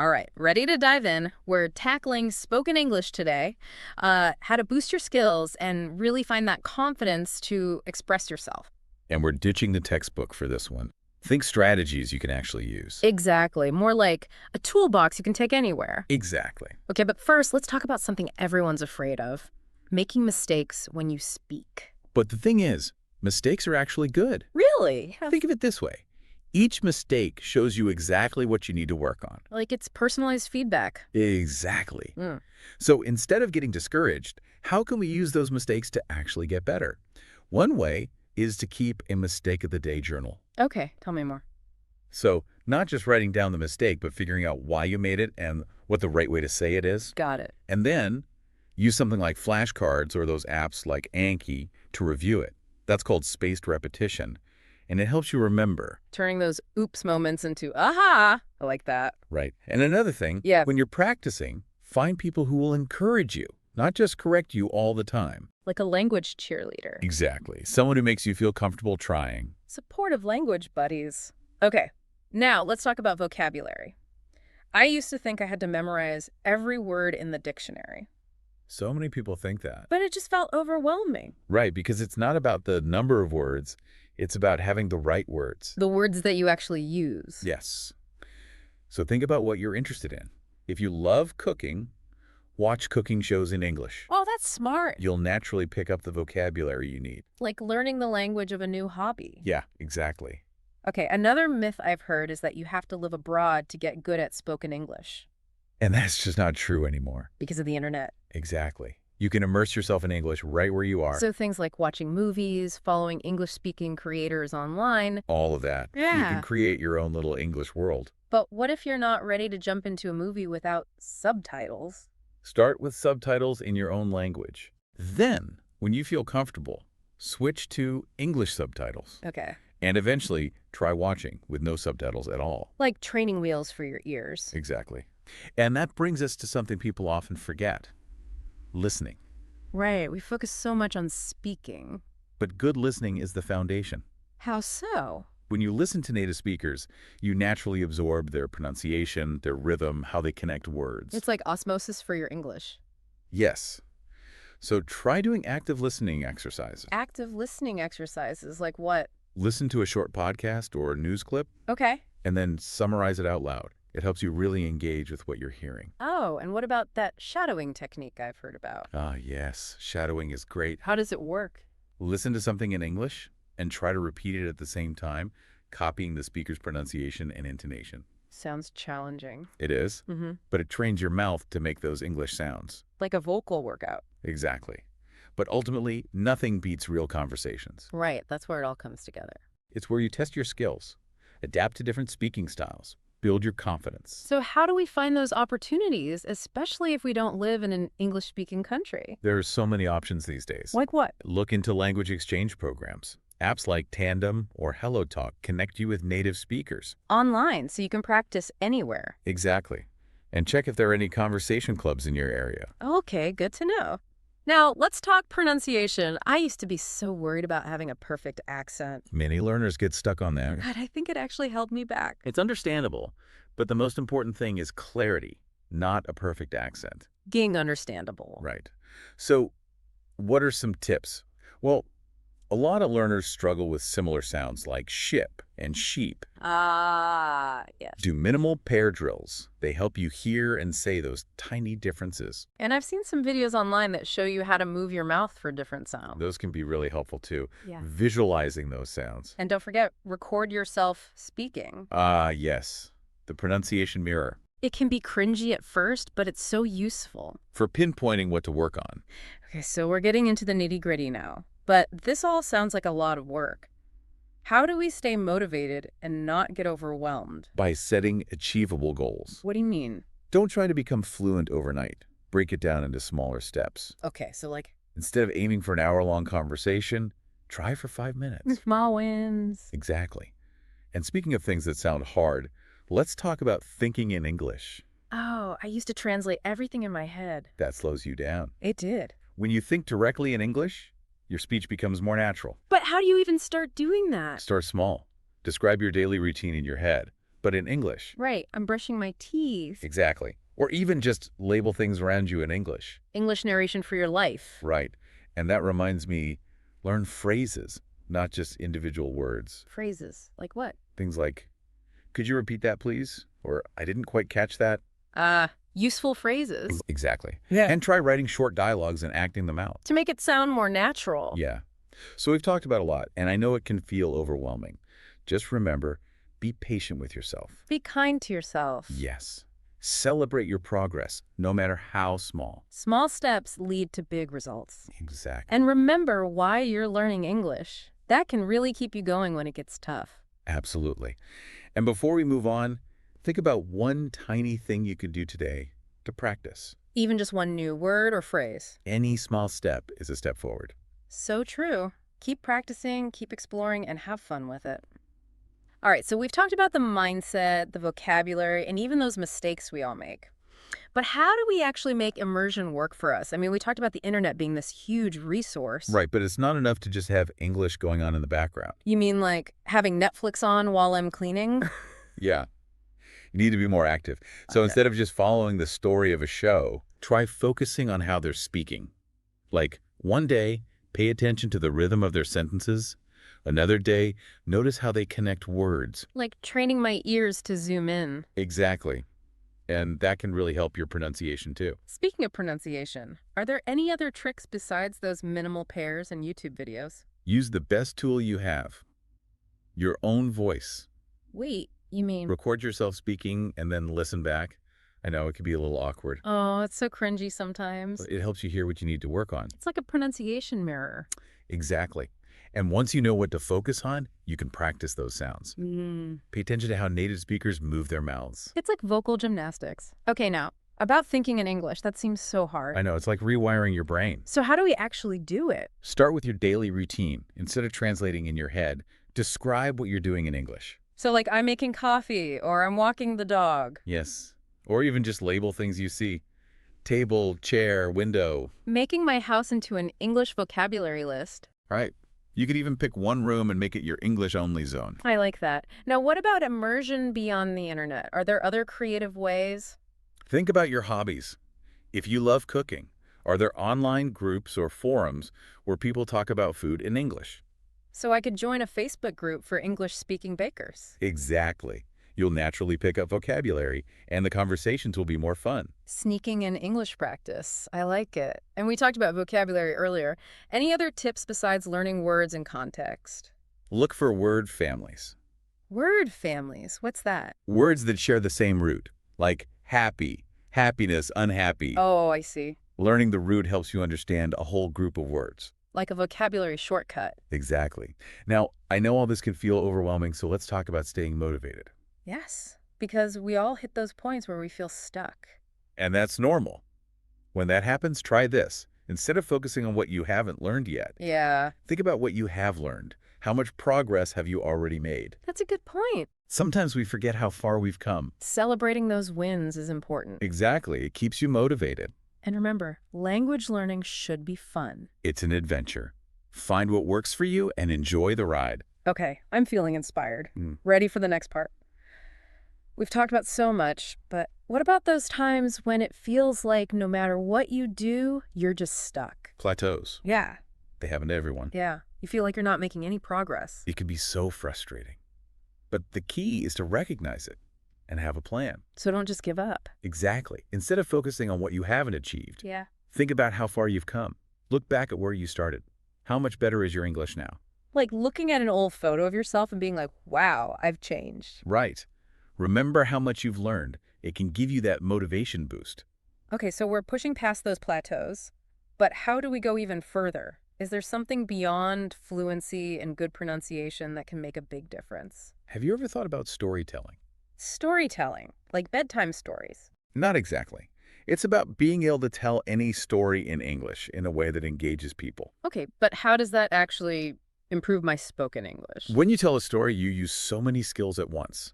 All right, ready to dive in. We're tackling spoken English today, how to boost your skills and really find that confidence to express yourself. And we're ditching the textbook for this one. Think strategies you can actually use. Exactly, more like a toolbox you can take anywhere. Exactly. Okay, but first, let's talk about something everyone's afraid of, making mistakes when you speak. But the thing is, mistakes are actually good. Really? Think of it this way. Each mistake shows you exactly what you need to work on. Like it's personalized feedback. Exactly. Mm. So instead of getting discouraged, how can we use those mistakes to actually get better? One way is to keep a mistake of the day journal. Okay, tell me more. So not just writing down the mistake, but figuring out why you made it and what the right way to say it is. Got it. And then use something like flashcards or those apps like Anki to review it. That's called spaced repetition. And it helps you remember. Turning those oops moments into aha. I like that. Right. And another thing, Yeah. when you're practicing, find people who will encourage you, not just correct you all the time. Like a language cheerleader. Exactly. Someone who makes you feel comfortable trying. Supportive language buddies. Okay, now let's talk about vocabulary. I used to think I had to memorize every word in the dictionary, So many people think that. but it just felt overwhelming. Right, because it's not about the number of words. It's about having the right words. The words that you actually use. Yes. So think about what you're interested in. If you love cooking, watch cooking shows in English. Oh, that's smart. You'll naturally pick up the vocabulary you need. Like learning the language of a new hobby. Yeah, exactly. Okay, another myth I've heard is that you have to live abroad to get good at spoken English And that's just not true anymore. because of the internet. Exactly. You can immerse yourself in English right where you are. So things like watching movies, following English-speaking creators online. All of that. You Yeah. can create your own little English world. But what if you're not ready to jump into a movie without subtitles? Start with subtitles in your own language. Then, when you feel comfortable, switch to English subtitles. Okay. And eventually, try watching with no subtitles at all. Like training wheels for your ears. Exactly. And that brings us to something people often forget. Listening. Right, we focus so much on speaking. But good listening is the foundation. How so? When you listen to native speakers, you naturally absorb their pronunciation, their rhythm, how they connect words. It's like osmosis for your English. Yes. So try doing active listening exercises. Active listening exercises, like what? Listen to a short podcast or a news clip, Okay. and then summarize it out loud. It helps you really engage with what you're hearing. Oh, and what about that shadowing technique I've heard about? Ah, yes. Shadowing is great. How does it work? Listen to something in English and try to repeat it at the same time, copying the speaker's pronunciation and intonation. Sounds challenging. It is, Mm-hmm. but it trains your mouth to make those English sounds. Like a vocal workout. Exactly. But ultimately, nothing beats real conversations. Right, that's where it all comes together. It's where you test your skills, adapt to different speaking styles, build your confidence. So how do we find those opportunities, especially if we don't live in an English-speaking country? There are so many options these days. Like what? Look into language exchange programs. Apps like Tandem or HelloTalk connect you with native speakers. Online, so you can practice anywhere. Exactly. And check if there are any conversation clubs in your area. Okay, good to know. Now, let's talk pronunciation. I used to be so worried about having a perfect accent. Many learners get stuck on that. God, I think it actually held me back. It's understandable, but the most important thing is clarity, not a perfect accent. Being understandable. Right. So, what are some tips? Well, a lot of learners struggle with similar sounds like ship and sheep. Ah, yes. Do minimal pair drills. They help you hear and say those tiny differences. And I've seen some videos online that show you how to move your mouth for different sounds. Those can be really helpful too. Yeah. Visualizing those sounds. And don't forget, record yourself speaking. Ah, yes. The pronunciation mirror. It can be cringy at first, but it's so useful. For pinpointing what to work on. Okay, so we're getting into the nitty-gritty now. But this all sounds like a lot of work. How do we stay motivated and not get overwhelmed? By setting achievable goals. What do you mean? Don't try to become fluent overnight. Break it down into smaller steps. Okay, so like Instead of aiming for an hour-long conversation, try for 5 minutes. small wins. Exactly. And speaking of things that sound hard, let's talk about thinking in English. Oh, I used to translate everything in my head. That slows you down. It did. When you think directly in English, your speech becomes more natural. But how do you even start doing that? Start small. Describe your daily routine in your head. but in English. Right, I'm brushing my teeth. Exactly. Or even just label things around you in English. English narration for your life. Right. And that reminds me, learn phrases, not just individual words. Phrases. Like what? Things like, could you repeat that, please? Or I didn't quite catch that. Useful phrases. Exactly. Yeah. And try writing short dialogues and acting them out. To make it sound more natural. Yeah. So we've talked about a lot, and I know it can feel overwhelming. Just remember, be patient with yourself. Be kind to yourself. Yes. Celebrate your progress, no matter how small. Small steps lead to big results. Exactly. And remember why you're learning English. That can really keep you going when it gets tough. Absolutely. And before we move on, think about one tiny thing you could do today to practice. Even just one new word or phrase. Any small step is a step forward. So true. Keep practicing, keep exploring, and have fun with it. All right, so we've talked about the mindset, the vocabulary, and even those mistakes we all make. But how do we actually make immersion work for us? I mean, we talked about the internet being this huge resource. Right, but it's not enough to just have English going on in the background. You mean like having Netflix on while I'm cleaning? Yeah. You need to be more active. So instead of just following the story of a show, try focusing on how they're speaking. Like, one day, pay attention to the rhythm of their sentences. Another day, notice how they connect words. Like training my ears to zoom in. Exactly. And that can really help your pronunciation too. Speaking of pronunciation, are there any other tricks besides those minimal pairs and YouTube videos? Use the best tool you have, your own voice. Wait, you mean... Record yourself speaking and then listen back. I know it can be a little awkward. Oh, it's so cringy sometimes. But it helps you hear what you need to work on. It's like a pronunciation mirror. Exactly. And once you know what to focus on, you can practice those sounds. Pay attention to how native speakers move their mouths. It's like vocal gymnastics. Okay, now, about thinking in English, that seems so hard. I know, it's like rewiring your brain. So how do we actually do it? Start with your daily routine. Instead of translating in your head, describe what you're doing in English. So like I'm making coffee or I'm walking the dog. Yes. Or even just label things you see. Table, chair, window. Making my house into an English vocabulary list. Right. You could even pick one room and make it your English-only zone. I like that. Now, what about immersion beyond the internet? Are there other creative ways? Think about your hobbies. If you love cooking, are there online groups or forums where people talk about food in English? So I could join a Facebook group for English-speaking bakers. Exactly. You'll naturally pick up vocabulary, and the conversations will be more fun. Sneaking in English practice. I like it. And we talked about vocabulary earlier. Any other tips besides learning words in context? Look for word families. Word families? What's that? Words that share the same root, like happy, happiness, unhappy. Oh, I see. Learning the root helps you understand a whole group of words. Like a vocabulary shortcut. Exactly. Now, I know all this can feel overwhelming, so let's talk about staying motivated. Yes, because we all hit those points where we feel stuck. And that's normal. When that happens, try this. Instead of focusing on what you haven't learned yet, Yeah. think about what you have learned. How much progress have you already made? That's a good point. Sometimes we forget how far we've come. Celebrating those wins is important. Exactly. It keeps you motivated. And remember, language learning should be fun. It's an adventure. Find what works for you and enjoy the ride. Okay, I'm feeling inspired. Ready for the next part. We've talked about so much, but what about those times when it feels like no matter what you do, you're just stuck? Plateaus. Yeah. They happen to everyone. Yeah. You feel like you're not making any progress. It can be so frustrating. But the key is to recognize it and have a plan. So don't just give up. Exactly. Instead of focusing on what you haven't achieved, Yeah. think about how far you've come. Look back at where you started. How much better is your English now? Like looking at an old photo of yourself and being like, wow, I've changed. Right. Remember how much you've learned. It can give you that motivation boost. Okay, so we're pushing past those plateaus, but how do we go even further? Is there something beyond fluency and good pronunciation that can make a big difference? Have you ever thought about storytelling? Storytelling, like bedtime stories. Not exactly. It's about being able to tell any story in English in a way that engages people. Okay, but how does that actually improve my spoken English? When you tell a story, you use so many skills at once.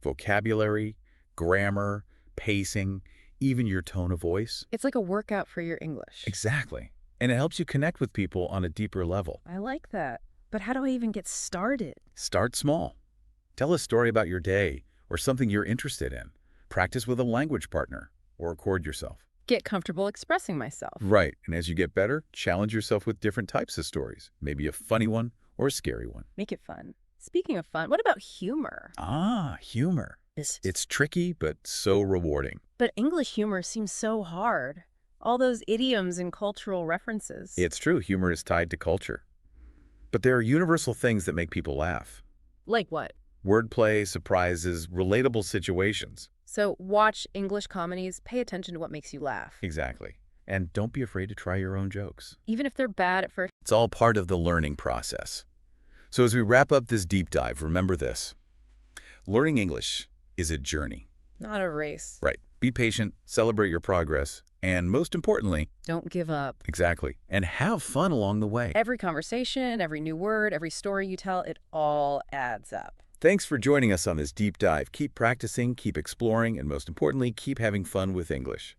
Vocabulary, grammar, pacing, even your tone of voice. It's like a workout for your English. Exactly. And it helps you connect with people on a deeper level. I like that. But how do I even get started? Start small. Tell a story about your day or something you're interested in. Practice with a language partner or record yourself. Get comfortable expressing myself. Right, and as you get better, challenge yourself with different types of stories. Maybe a funny one or a scary one. Make it fun. Speaking of fun, what about humor? Ah, humor. It's tricky, but so rewarding. But English humor seems so hard. All those idioms and cultural references. It's true, humor is tied to culture. But there are universal things that make people laugh. Like what? Wordplay, surprises, relatable situations. So watch English comedies, pay attention to what makes you laugh. Exactly. And don't be afraid to try your own jokes. Even if they're bad at first. It's all part of the learning process. So as we wrap up this deep dive, remember this. Learning English is a journey. Not a race. Right. Be patient, celebrate your progress, and most importantly, don't give up. Exactly. And have fun along the way. Every conversation, every new word, every story you tell, it all adds up. Thanks for joining us on this deep dive. Keep practicing, keep exploring, and most importantly, keep having fun with English.